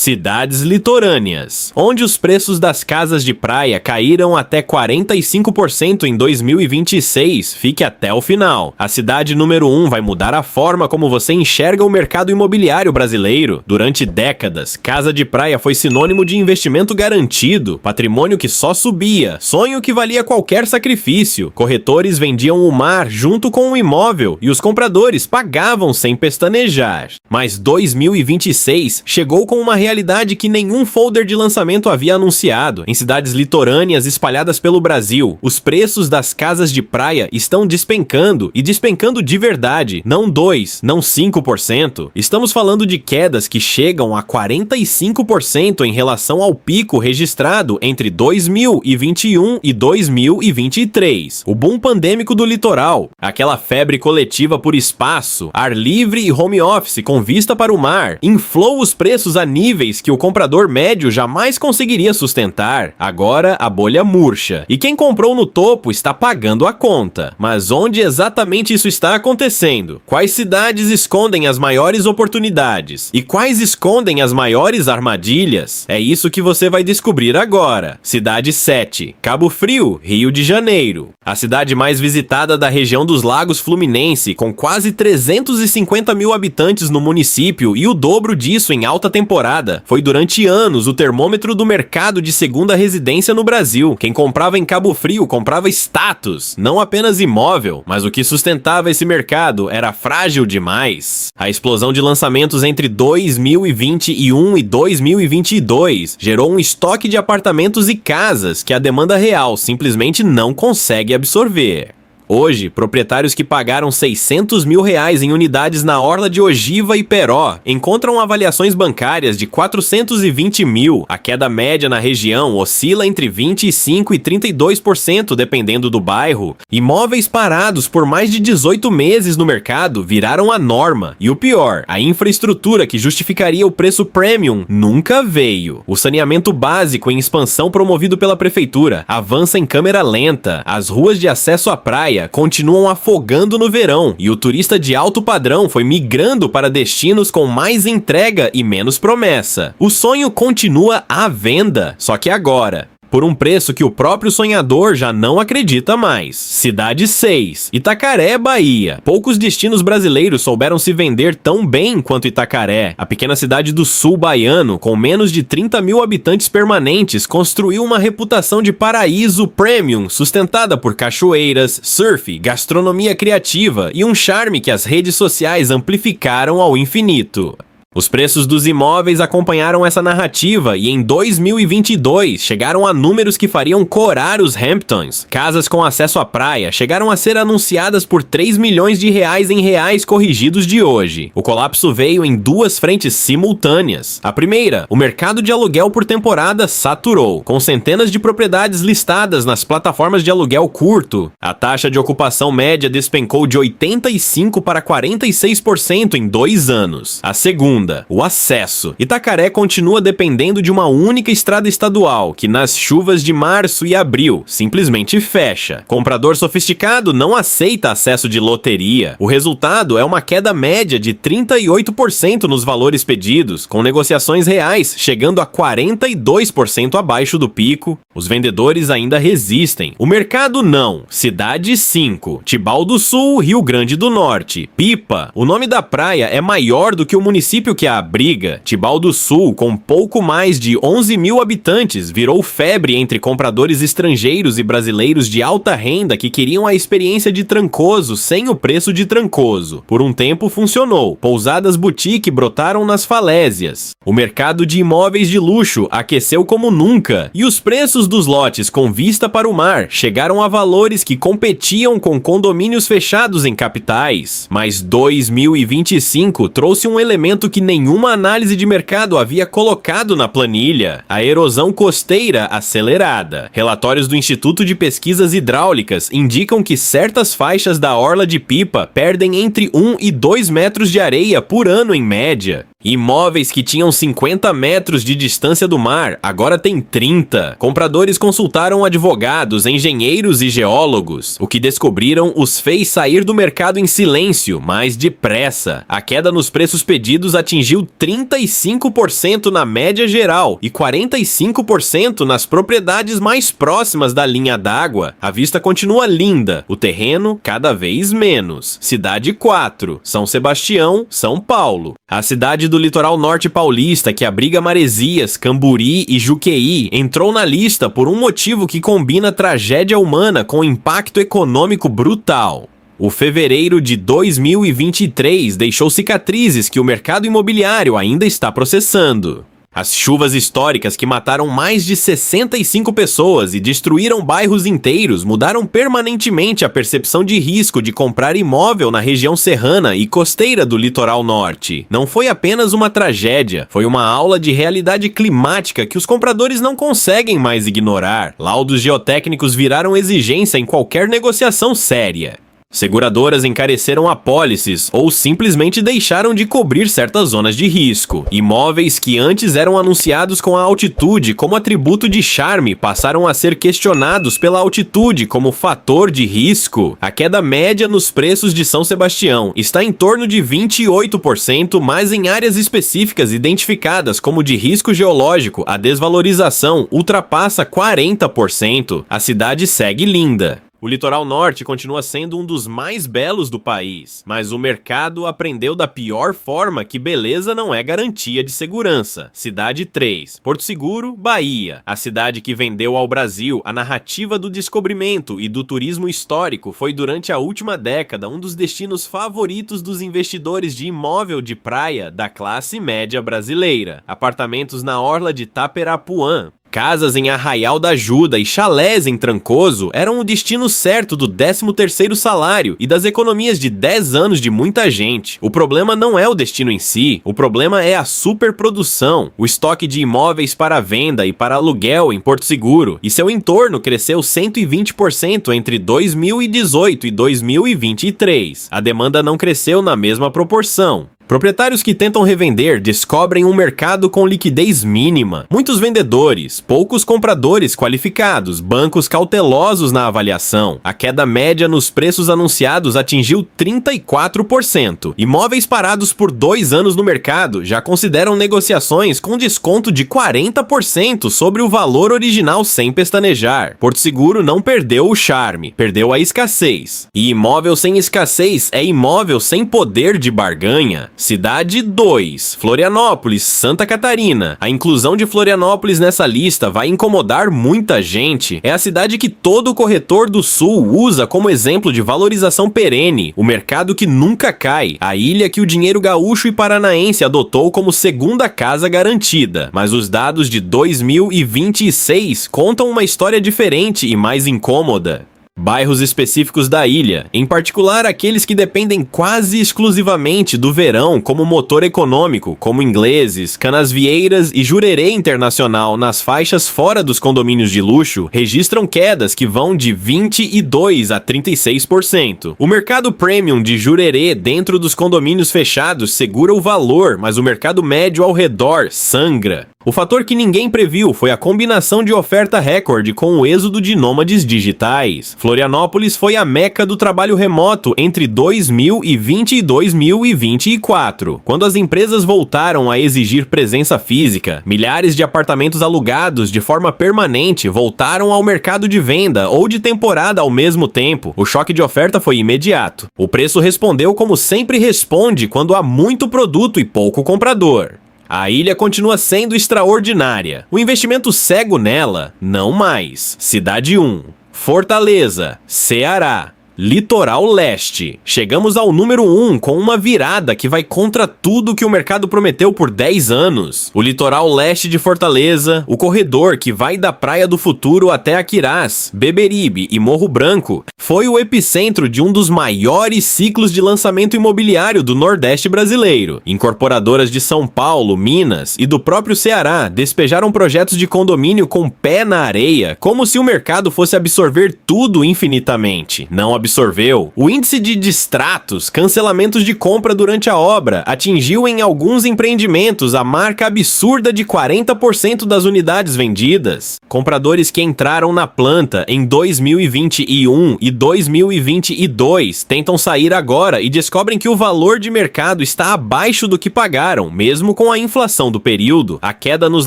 cidades litorâneas, onde os preços das casas de praia caíram até 45% em 2026. Fique até o final. A cidade número 1 vai mudar a forma como você enxerga o mercado imobiliário brasileiro. Durante décadas, casa de praia foi sinônimo de investimento garantido, patrimônio que só subia, sonho que valia qualquer sacrifício. Corretores vendiam o mar junto com o imóvel e os compradores pagavam sem pestanejar. Mas 2026 chegou com uma realidade que nenhum folder de lançamento havia anunciado. Em cidades litorâneas espalhadas pelo Brasil, os preços das casas de praia estão despencando, e despencando de verdade, não 2%, não 5%. Estamos falando de quedas que chegam a 45% em relação ao pico registrado entre 2021 e 2023. O boom pandêmico do litoral, aquela febre coletiva por espaço, ar livre e home office com vista para o mar, inflou os preços a níveis que o comprador médio jamais conseguiria sustentar. Agora a bolha murcha, e quem comprou no topo está pagando a conta. Mas onde exatamente isso está acontecendo? Quais cidades escondem as maiores oportunidades? E quais escondem as maiores armadilhas? É isso que você vai descobrir agora. Cidade 7, Cabo Frio, Rio de Janeiro. A cidade mais visitada da região dos Lagos Fluminense, com quase 350 mil habitantes no município e o dobro disso em alta temporada. Foi durante anos o termômetro do mercado de segunda residência no Brasil. Quem comprava em Cabo Frio comprava status, não apenas imóvel, mas o que sustentava esse mercado era frágil demais. A explosão de lançamentos entre 2021 e 2022 gerou um estoque de apartamentos e casas que a demanda real simplesmente não consegue absorver. Hoje, proprietários que pagaram R$600 mil em unidades na orla de Ojiva e Peró encontram avaliações bancárias de R$420 mil. A queda média na região oscila entre 25% e 32% dependendo do bairro. Imóveis parados por mais de 18 meses no mercado viraram a norma. E o pior, a infraestrutura que justificaria o preço premium nunca veio. O saneamento básico em expansão promovido pela prefeitura avança em câmera lenta. As ruas de acesso à praia continuam afogando no verão, e o turista de alto padrão foi migrando para destinos com mais entrega e menos promessa. O sonho continua à venda, só que agora por um preço que o próprio sonhador já não acredita mais. Cidade 6, Itacaré, Bahia. Poucos destinos brasileiros souberam se vender tão bem quanto Itacaré. A pequena cidade do sul baiano, com menos de 30 mil habitantes permanentes, construiu uma reputação de paraíso premium, sustentada por cachoeiras, surf, gastronomia criativa e um charme que as redes sociais amplificaram ao infinito. Os preços dos imóveis acompanharam essa narrativa e em 2022 chegaram a números que fariam corar os Hamptons. Casas com acesso à praia chegaram a ser anunciadas por R$3 milhões em reais corrigidos de hoje. O colapso veio em duas frentes simultâneas. A primeira, o mercado de aluguel por temporada saturou, com centenas de propriedades listadas nas plataformas de aluguel curto. A taxa de ocupação média despencou de 85% para 46% em 2 anos. A segunda, o acesso. Itacaré continua dependendo de uma única estrada estadual, que nas chuvas de março e abril simplesmente fecha. Comprador sofisticado não aceita acesso de loteria. O resultado é uma queda média de 38% nos valores pedidos, com negociações reais chegando a 42% abaixo do pico. Os vendedores ainda resistem. O mercado não. Cidade 5, Tibau do Sul, Rio Grande do Norte. Pipa. O nome da praia é maior do que o município que a abriga. Tibau do Sul, com pouco mais de 11 mil habitantes, virou febre entre compradores estrangeiros e brasileiros de alta renda que queriam a experiência de Trancoso sem o preço de Trancoso. Por um tempo funcionou. Pousadas boutique brotaram nas falésias. O mercado de imóveis de luxo aqueceu como nunca, e os preços dos lotes com vista para o mar chegaram a valores que competiam com condomínios fechados em capitais. Mas 2025 trouxe um elemento que nenhuma análise de mercado havia colocado na planilha: a erosão costeira acelerada. Relatórios do Instituto de Pesquisas Hidráulicas indicam que certas faixas da orla de Pipa perdem entre 1 e 2 metros de areia por ano em média. Imóveis que tinham 50 metros de distância do mar, agora tem 30. Compradores consultaram advogados, engenheiros e geólogos. O que descobriram os fez sair do mercado em silêncio, mas depressa. A queda nos preços pedidos atingiu 35% na média geral e 45% nas propriedades mais próximas da linha d'água. A vista continua linda, o terreno cada vez menos. Cidade 4, São Sebastião, São Paulo. A cidade do litoral norte paulista, que abriga Maresias, Camburi e Juqueí, entrou na lista por um motivo que combina tragédia humana com impacto econômico brutal. O fevereiro de 2023 deixou cicatrizes que o mercado imobiliário ainda está processando. As chuvas históricas que mataram mais de 65 pessoas e destruíram bairros inteiros mudaram permanentemente a percepção de risco de comprar imóvel na região serrana e costeira do litoral norte. Não foi apenas uma tragédia, foi uma aula de realidade climática que os compradores não conseguem mais ignorar. Laudos geotécnicos viraram exigência em qualquer negociação séria. Seguradoras encareceram apólices ou simplesmente deixaram de cobrir certas zonas de risco. Imóveis que antes eram anunciados com a altitude como atributo de charme passaram a ser questionados pela altitude como fator de risco. A queda média nos preços de São Sebastião está em torno de 28%, mas em áreas específicas identificadas como de risco geológico, a desvalorização ultrapassa 40%. A cidade segue linda. O litoral norte continua sendo um dos mais belos do país, mas o mercado aprendeu da pior forma que beleza não é garantia de segurança. Cidade 3, Porto Seguro, Bahia. A cidade que vendeu ao Brasil a narrativa do descobrimento e do turismo histórico foi durante a última década um dos destinos favoritos dos investidores de imóvel de praia da classe média brasileira. Apartamentos na orla de Taperapuã, casas em Arraial da Ajuda e chalés em Trancoso eram o destino certo do 13º salário e das economias de 10 anos de muita gente. O problema não é o destino em si, o problema é a superprodução. O estoque de imóveis para venda e para aluguel em Porto Seguro e seu entorno cresceu 120% entre 2018 e 2023. A demanda não cresceu na mesma proporção. Proprietários que tentam revender descobrem um mercado com liquidez mínima. Muitos vendedores, poucos compradores qualificados, bancos cautelosos na avaliação. A queda média nos preços anunciados atingiu 34%. Imóveis parados por 2 anos no mercado já consideram negociações com desconto de 40% sobre o valor original sem pestanejar. Porto Seguro não perdeu o charme, perdeu a escassez. E imóvel sem escassez é imóvel sem poder de barganha. Cidade 2, Florianópolis, Santa Catarina. A inclusão de Florianópolis nessa lista vai incomodar muita gente. É a cidade que todo corretor do Sul usa como exemplo de valorização perene, o mercado que nunca cai, a ilha que o dinheiro gaúcho e paranaense adotou como segunda casa garantida. Mas os dados de 2026 contam uma história diferente e mais incômoda. Bairros específicos da ilha, em particular aqueles que dependem quase exclusivamente do verão como motor econômico, como Ingleses, Canasvieiras e Jurerê Internacional nas faixas fora dos condomínios de luxo, registram quedas que vão de 22% a 36%. O mercado premium de Jurerê dentro dos condomínios fechados segura o valor, mas o mercado médio ao redor sangra. O fator que ninguém previu foi a combinação de oferta recorde com o êxodo de nômades digitais. Florianópolis foi a meca do trabalho remoto entre 2020 e 2024. Quando as empresas voltaram a exigir presença física, milhares de apartamentos alugados de forma permanente voltaram ao mercado de venda ou de temporada ao mesmo tempo. O choque de oferta foi imediato. O preço respondeu como sempre responde quando há muito produto e pouco comprador. A ilha continua sendo extraordinária. O investimento cego nela, não mais. Cidade 1, Fortaleza, Ceará. Litoral Leste. Chegamos ao número 1 com uma virada que vai contra tudo que o mercado prometeu por 10 anos. O Litoral Leste de Fortaleza, o corredor que vai da Praia do Futuro até Aquirás, Beberibe e Morro Branco, foi o epicentro de um dos maiores ciclos de lançamento imobiliário do Nordeste brasileiro. Incorporadoras de São Paulo, Minas e do próprio Ceará despejaram projetos de condomínio com pé na areia, como se o mercado fosse absorver tudo infinitamente. Não absorveu. O índice de distratos, cancelamentos de compra durante a obra, atingiu em alguns empreendimentos a marca absurda de 40% das unidades vendidas. Compradores que entraram na planta em 2021 e 2022 tentam sair agora e descobrem que o valor de mercado está abaixo do que pagaram, mesmo com a inflação do período. A queda nos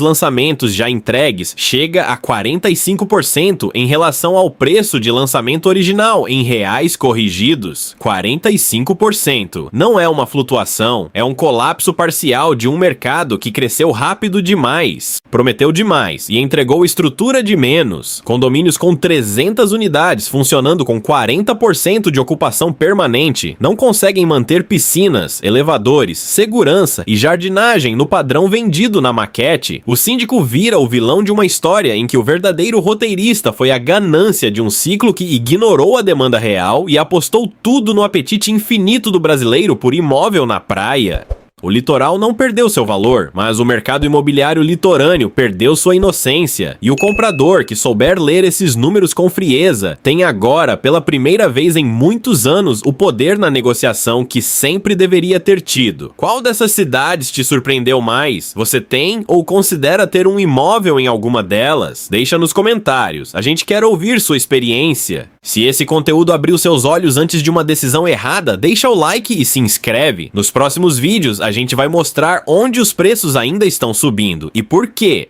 lançamentos já entregues chega a 45% em relação ao preço de lançamento original em reais corrigidos. 45%. Não é uma flutuação, é um colapso parcial de um mercado que cresceu rápido demais, prometeu demais e entregou estrutura de menos. Condomínios com 300 unidades funcionando com 40% de ocupação permanente não conseguem manter piscinas, elevadores, segurança e jardinagem no padrão vendido na maquete. O síndico vira o vilão de uma história em que o verdadeiro roteirista foi a ganância de um ciclo que ignorou a demanda real e apostou tudo no apetite infinito do brasileiro por imóvel na praia. O litoral não perdeu seu valor, mas o mercado imobiliário litorâneo perdeu sua inocência. E o comprador que souber ler esses números com frieza tem agora, pela primeira vez em muitos anos, o poder na negociação que sempre deveria ter tido. Qual dessas cidades te surpreendeu mais? Você tem ou considera ter um imóvel em alguma delas? Deixa nos comentários, a gente quer ouvir sua experiência. Se esse conteúdo abriu seus olhos antes de uma decisão errada, deixa o like e se inscreve. Nos próximos vídeos, a gente vai mostrar onde os preços ainda estão subindo e por quê.